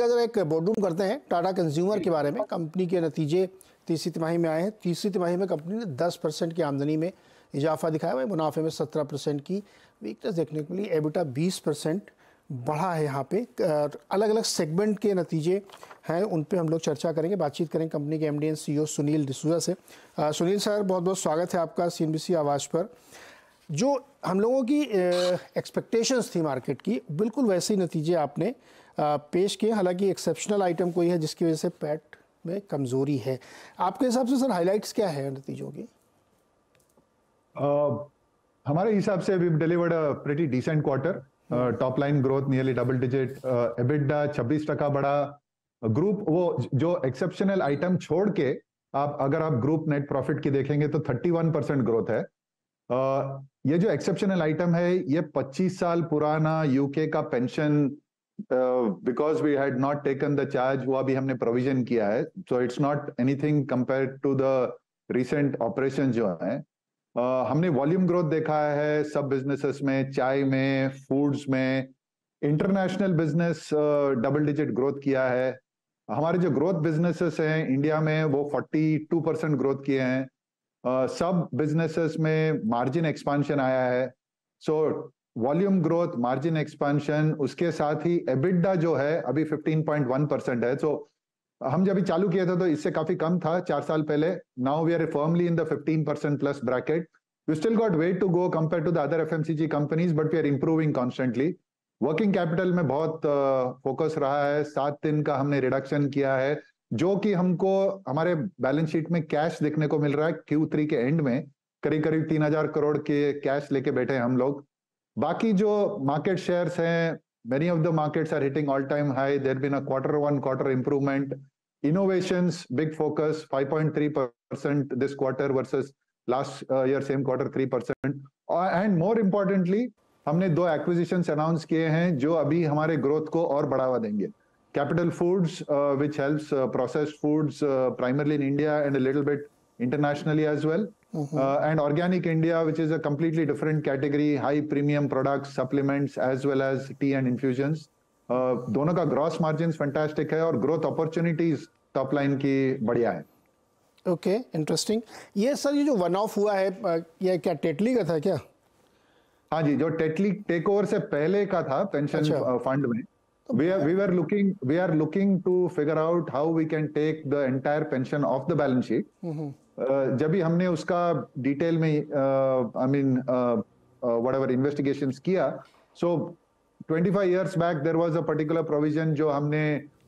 अगर एक बोर्डरूम करते हैं टाटा कंज्यूमर के बारे में, कंपनी के नतीजे तीसरी तिमाही में आए हैं। तीसरी तिमाही में कंपनी ने 10% की आमदनी में इजाफा दिखाया है, मुनाफे में 17% की वीकनेस देखने को मिली। एबिटा 20% बढ़ा है। यहाँ पे अलग अलग सेगमेंट के नतीजे हैं, उन पे हम लोग चर्चा करेंगे, बातचीत करेंगे कंपनी के MD and CEO Sunil D'Souza से। सुनील सर, बहुत बहुत स्वागत है आपका सीएनबीसी आवाज़ पर। जो हम लोगों की एक्सपेक्टेशंस थी मार्केट की, बिल्कुल वैसे ही नतीजे आपने पेश किए। हालांकि एक्सेप्शनल आइटम कोई है जिसकी वजह से पैट में कमजोरी है। आपके हिसाब से सर हाइलाइट्स क्या है नतीजों की? हमारे हिसाब से we delivered a pretty decent quarter. Top line growth nearly double digit, EBITDA 26% बढ़ा। ग्रुप वो जो एक्सेप्शनल आइटम छोड़ के आप अगर आप ग्रुप नेट प्रॉफिट की देखेंगे तो 31% ग्रोथ है। ये जो एक्सेप्शनल आइटम है ये 25 साल पुराना यूके का pension, because we had not taken the charge, वो अभी हमने प्रोविजन किया है। So it's not anything compare to the recent operation जो है। हमने वॉल्यूम ग्रोथ देखा है सब बिजनेसेस में, चाय में, फूड्स में। International business double digit growth किया है। हमारे जो ग्रोथ बिजनेसेस हैं इंडिया में वो 42% ग्रोथ किए हैं। सब बिजनेसेस में मार्जिन एक्सपांशन आया है। So volume growth, margin expansion, उसके साथ ही एबिटा जो है अभी 15.1% है। सो हम जब चालू किए थे तो इससे काफी कम था 4 साल पहले। Now we are firmly in the 15% plus bracket. We still got way to go compare to the other FMCG companies, but we are improving constantly. Working capital में बहुत फोकस रहा है। 7 दिन का हमने रिडक्शन किया है, जो कि हमको हमारे बैलेंस शीट में कैश देखने को मिल रहा है। Q3 के एंड में करीब करीब 3000 करोड़ के कैश लेके बैठे हैं हम लोग। बाकी जो मार्केट शेयर्स हैं, many of the markets are hitting all time high. There been a quarter improvement. Innovations big focus, 5.3% this quarter versus last year same quarter 3%। And more importantly हमने 2 एक्विजिशंस अनाउंस किए हैं जो अभी हमारे growth को और बढ़ावा देंगे। Capital Foods, which helps processed foods primarily in India and a little bit internationally as well. And Organic India, which is a completely different category, high premium products, supplements, as well as tea and infusions. दोनों का gross margins fantastic है और growth opportunities top line की बढ़िया है। Okay, interesting. ये sir ये जो वन ऑफ हुआ है, ये क्या टेटली का था क्या? हाँ जी, जो टेटली टेक ओवर से पहले का था पेंशन फंड में। We are looking to figure out how we can take the entire pension off the balance sheet. जब भी हमने उसका डिटेल में whatever investigations किया, so 25 years back there was a particular provision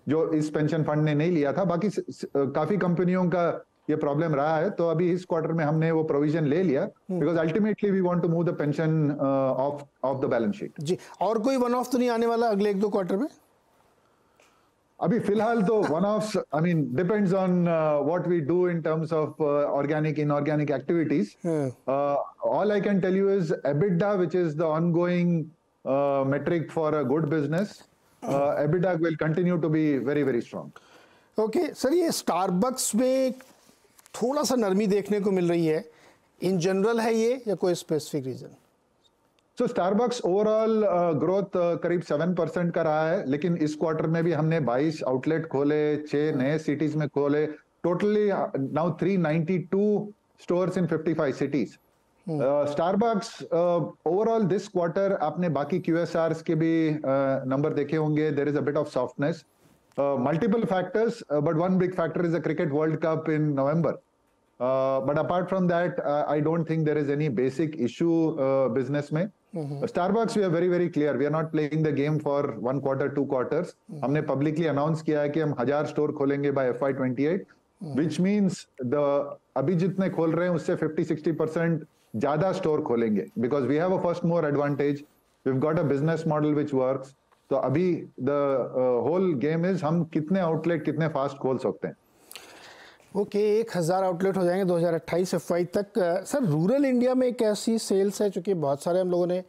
जो इस पेंशन फंड ने नहीं लिया था। बाकी काफी कंपनियों का ये प्रॉब्लम रहा है, तो अभी इस क्वार्टर में हमने वो प्रोविजन ले लिया, because ultimately we want to move the pension of the balance sheet. जी, और कोई वन ऑफ तो नहीं आने वाला अगले 1-2 क्वार्टर में? अभी फिलहाल तो one of depends on what we do in terms of organic inorganic activities. All I can tell you is EBITDA, which is the ongoing metric for a good business. EBITDA will continue to be very very strong. Okay sir, ये Starbucks में थोड़ा सा नरमी देखने को मिल रही है, in general है ये या कोई स्पेसिफिक रीजन? सो स्टारबक्स ओवरऑल ग्रोथ करीब 7% का रहा है, लेकिन इस क्वार्टर में भी हमने 22 आउटलेट खोले, 6 नए सिटीज में खोले। Totally now 392 stores in 55 cities. Starbucks overall this quarter, आपने बाकी QSRs के भी नंबर देखे होंगे, there is a bit of softness. Multiple factors, but one big factor is the Cricket World Cup in November. But apart from that, I don't think there is any basic issue business में. Starbucks, we are very very clear. We are not playing the game for 1 quarter, 2 quarters. हमने publicly announce किया है कि हम 1000 store खोलेंगे by FY28, which means अभी जितने खोल रहे हैं उससे 50-60% ज्यादा स्टोर खोलेंगे, because we have a first mover advantage. We've got a business model which works. तो अभी द होल गेम इज हम कितने आउटलेट कितने फास्ट खोल सकते हैं। ओके, 1000 आउटलेट हो जाएंगे 2028 FY तक। सर रूरल इंडिया में कैसी सेल्स है? चूँकि बहुत सारे हम लोगों ने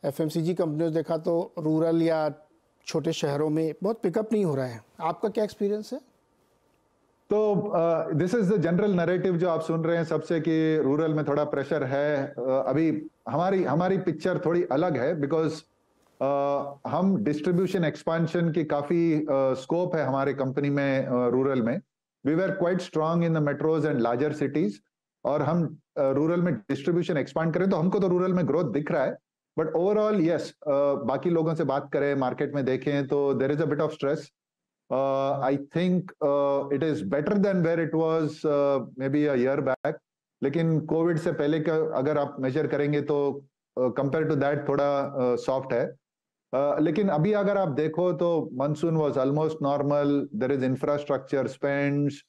FMCG कंपनियों देखा तो रूरल या छोटे शहरों में बहुत पिकअप नहीं हो रहा है, आपका क्या एक्सपीरियंस है? तो this is the general narrative जो आप सुन रहे हैं सबसे, कि रूरल में थोड़ा प्रेशर है। अभी हमारी पिक्चर थोड़ी अलग है, बिकॉज हम डिस्ट्रीब्यूशन एक्सपांशन की काफी स्कोप है हमारे कंपनी में रूरल में. We were quite strong in the metros and larger cities, और हम रूरल में डिस्ट्रीब्यूशन एक्सपांड करें तो हमको तो रूरल में ग्रोथ दिख रहा है. बट ओवरऑल यस, बाकी लोगों से बात करें, मार्केट में देखें तो there is a bit of stress. I think it is better than where it was maybe a year back, लेकिन कोविड से पहले का अगर आप मेजर करेंगे तो कंपेयर टू दैट थोड़ा सॉफ्ट है. लेकिन अभी अगर आप देखो तो monsoon was almost normal. There is infrastructure spends.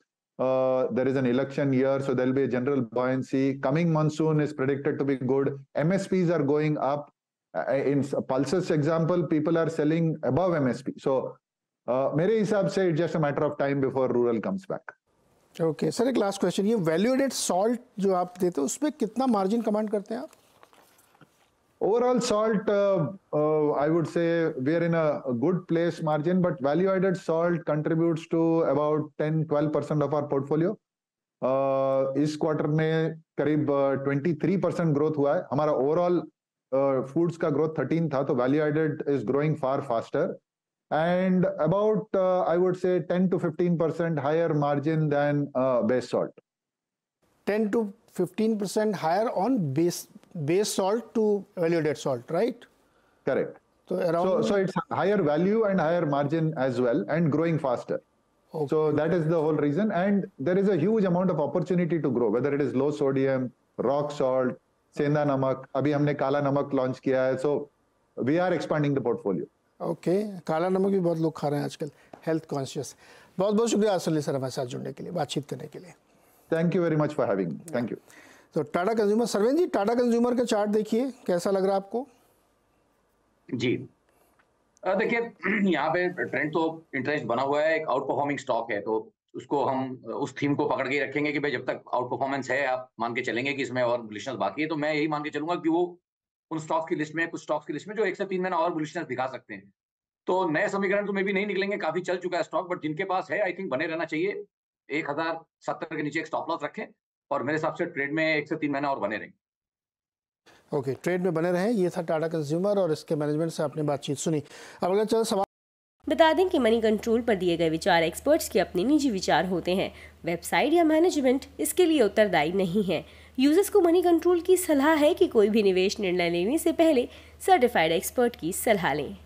There is an election year, so there'll be a general buoyancy. Coming monsoon is predicted to be good. MSPs are going up. In Pulse's example, people are selling above MSP. So, मेरे हिसाब से it's just a matter of time before rural comes back. Okay sir, एक last question, ये value added salt जो आप देते हो उसमें कितना मार्जिन कमांड करते हैं आप? Overall salt, I would say we are in a good place margin, but value-added salt contributes to about 10-12% of our portfolio. इस क्वार्टर में करीब 23% ग्रोथ हुआ है. हमारा ओवरऑल फूड्स का ग्रोथ 13 था, तो value-added is growing far faster, and about I would say 10 to 15% higher margin than base salt. 10 to 15% higher on base salt to value-added salt, right? Correct. So around. So it's higher value and higher margin as well, and growing faster. Okay. So that is the whole reason, and there is a huge amount of opportunity to grow, whether it is low sodium, rock salt, सेंधा नमक. अभी हमने काला नमक launch किया है, so we are expanding the portfolio. Okay, काला नमक भी बहुत लोग खा रहे हैं आजकल, हेल्थ कॉन्शियस. बहुत बहुत शुक्रिया असद अली सर हमारे साथ जुड़ने के लिए, बातचीत करने के लिए. Thank you very much for having me. Thank you. तो टाटा कंज्यूमर, सरवेन जी, टाटा कंज्यूमर का चार्ट देखिए, कैसा लग रहा है आपको? जी देखिए, यहाँ पे ट्रेंड तो इंटरेस्ट बना हुआ है, एक आउट परफॉर्मिंग स्टॉक है, तो उसको हम उस थीम को पकड़ के रखेंगे कि भाई जब तक आउट परफॉर्मेंस है, आप मान के चलेंगे कि इसमें और बुलिशनेस बाकी है. तो मैं यही मान के चलूंगा कि वो उन स्टॉक्स की लिस्ट में, कुछ स्टॉक्स की लिस्ट में जो 1 से 3 महीना और बुलिशनेस दिखा सकते हैं. तो नए समीकरण तो मे भी नहीं निकलेंगे, काफी चल चुका है स्टॉक, बट जिनके पास है आई थिंक बने रहना चाहिए. 1070 के नीचे एक स्टॉप लॉस रखें, और मेरे हिसाब से ट्रेड में 1 से 3 महीना और बने रहें. ओके, ट्रेड में बने रहें. ये था टाटा कंज्यूमर और इसके मैनेजमेंट से आपने बातचीत सुनी. अब अगला चल सवाल. बता दें कि मनी कंट्रोल पर दिए गए विचार एक्सपर्ट्स के अपने निजी विचार होते हैं. वेबसाइट या मैनेजमेंट इसके लिए उत्तरदायी नहीं है. यूजर्स को मनी कंट्रोल की सलाह है कि कोई भी निवेश निर्णय लेने से पहले सर्टिफाइड एक्सपर्ट की सलाह लें.